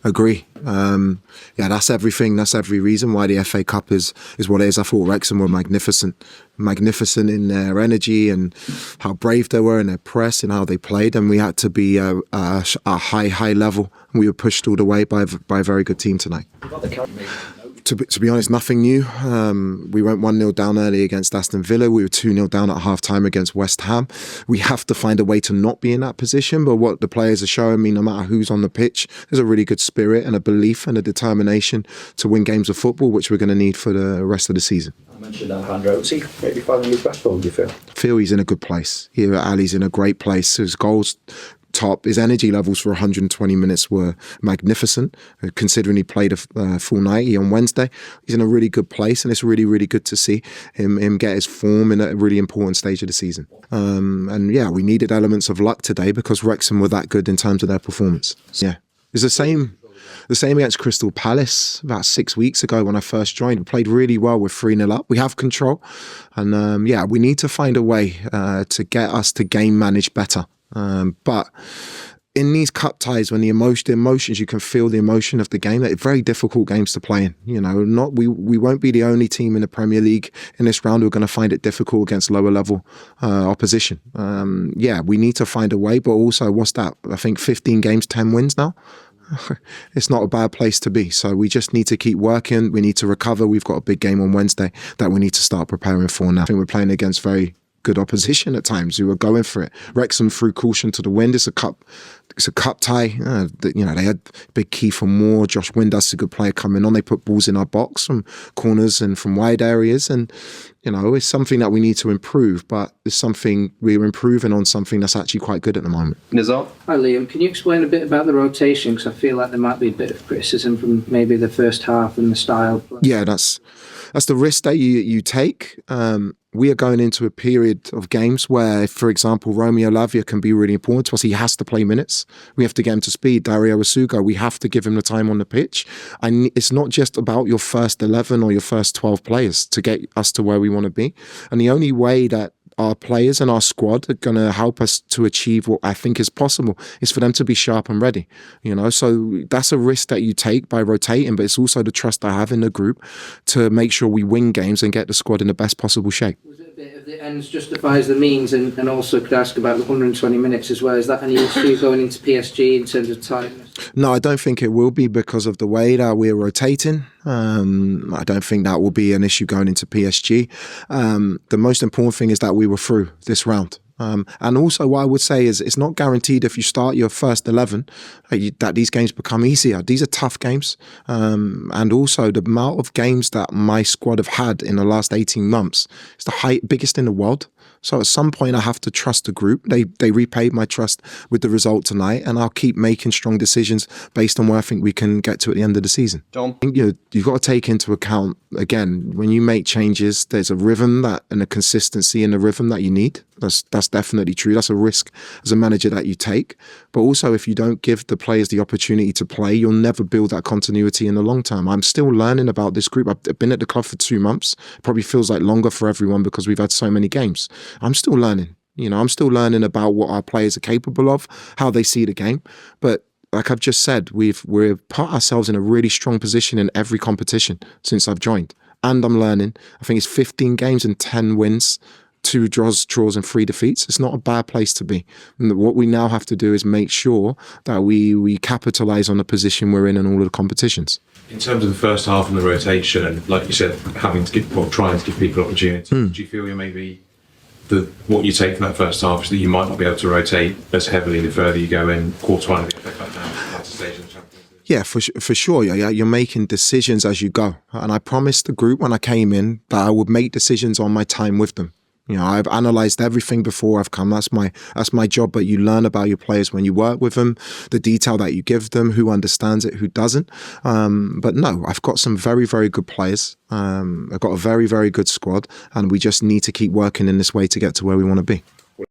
Agree. Yeah, that's everything. That's every reason why the FA Cup is what it is. I thought Wrexham were magnificent in their energy and how brave they were in their press and how they played. And we had to be a high level. We were pushed all the way by a very good team tonight. To be honest, nothing new. We went 1-0 down early against Aston Villa. We were 2-0 down at half-time against West Ham. We have to find a way to not be in that position, but what the players are showing me, no matter who's on the pitch, there's a really good spirit and a belief and a determination to win games of football, which we're going to need for the rest of the season. I mentioned Alejandro. Is he maybe finding his best form, do you feel? I feel he's in a good place. Here at Ali's in a great place. His goals top. His energy levels for 120 minutes were magnificent, considering he played a full 90 on Wednesday. He's in a really good place, and it's really, really good to see him get his form in a really important stage of the season. And yeah, we needed elements of luck today because Wrexham were that good in terms of their performance. Yeah, it's the same against Crystal Palace about 6 weeks ago when I first joined. We played really well with 3-0 up. We have control, and yeah, we need to find a way to get us to game manage better. But in these cup ties, when the emotions, you can feel the emotion of the game. They're very difficult games to play in. You know, we won't be the only team in the Premier League in this round who are going to find it difficult against lower level opposition. Yeah, we need to find a way. But also, what's that? I think 15 games, 10 wins now. It's not a bad place to be. So we just need to keep working. We need to recover. We've got a big game on Wednesday that we need to start preparing for now. I think we're playing against very good opposition at times who are going for it. Wrexham threw caution to the wind. It's a cup tie. You know, they had big Kiefer Moore, Josh Windass, a good player coming on. They put balls in our box from corners and from wide areas, and you know, it's something that we need to improve, but it's something we're improving on, something that's actually quite good at the moment. Nizar? Hi Liam, can you explain a bit about the rotation? Because I feel like there might be a bit of criticism from maybe the first half and the style. Yeah, that's the risk that you take. We are going into a period of games where, for example, Romeo Lavia can be really important to us. He has to play minutes. We have to get him to speed. Dario Asugo, we have to give him the time on the pitch. And it's not just about your first 11 or your first 12 players to get us to where we want to be. And the only way that our players and our squad are going to help us to achieve what I think is possible is for them to be sharp and ready, you know. So that's a risk that you take by rotating, but it's also the trust I have in the group to make sure we win games and get the squad in the best possible shape. Was it a bit of the ends justifies the means, and also could ask about the 120 minutes as well? Is that any issue going into PSG in terms of tiredness? No, I don't think it will be because of the way that we're rotating. I don't think that will be an issue going into PSG. The most important thing is that we were through this round. And also what I would say is it's not guaranteed if you start your first 11 that these games become easier. These are tough games. And also the amount of games that my squad have had in the last 18 months is the biggest in the world. So at some point I have to trust the group. They repaid my trust with the result tonight, and I'll keep making strong decisions based on where I think we can get to at the end of the season. John? You've got to take into account, again, when you make changes, there's a rhythm and a consistency in the rhythm that you need. That's definitely true. That's a risk as a manager that you take. But also, if you don't give the players the opportunity to play, you'll never build that continuity in the long term. I'm still learning about this group. I've been at the club for 2 months. Probably feels like longer for everyone because we've had so many games. I'm still learning. You know, I'm still learning about what our players are capable of, how they see the game. But like I've just said, we've put ourselves in a really strong position in every competition since I've joined. And I'm learning. I think it's 15 games and 10 wins. 2 draws and 3 defeats. It's not a bad place to be. And what we now have to do is make sure that we capitalise on the position we're in all of the competitions. In terms of the first half and the rotation, and like you said, trying to give people opportunity, do you feel maybe what you take from that first half is that you might not be able to rotate as heavily the further you go in quarter one of the FA Cup down stage of the Champions League? Yeah, for sure. Yeah, you're making decisions as you go. And I promised the group when I came in that I would make decisions on my time with them. You know, I've analysed everything before I've come. That's my job. But you learn about your players when you work with them, the detail that you give them, who understands it, who doesn't. But no, I've got some very, very good players. I've got a very, very good squad, and we just need to keep working in this way to get to where we want to be.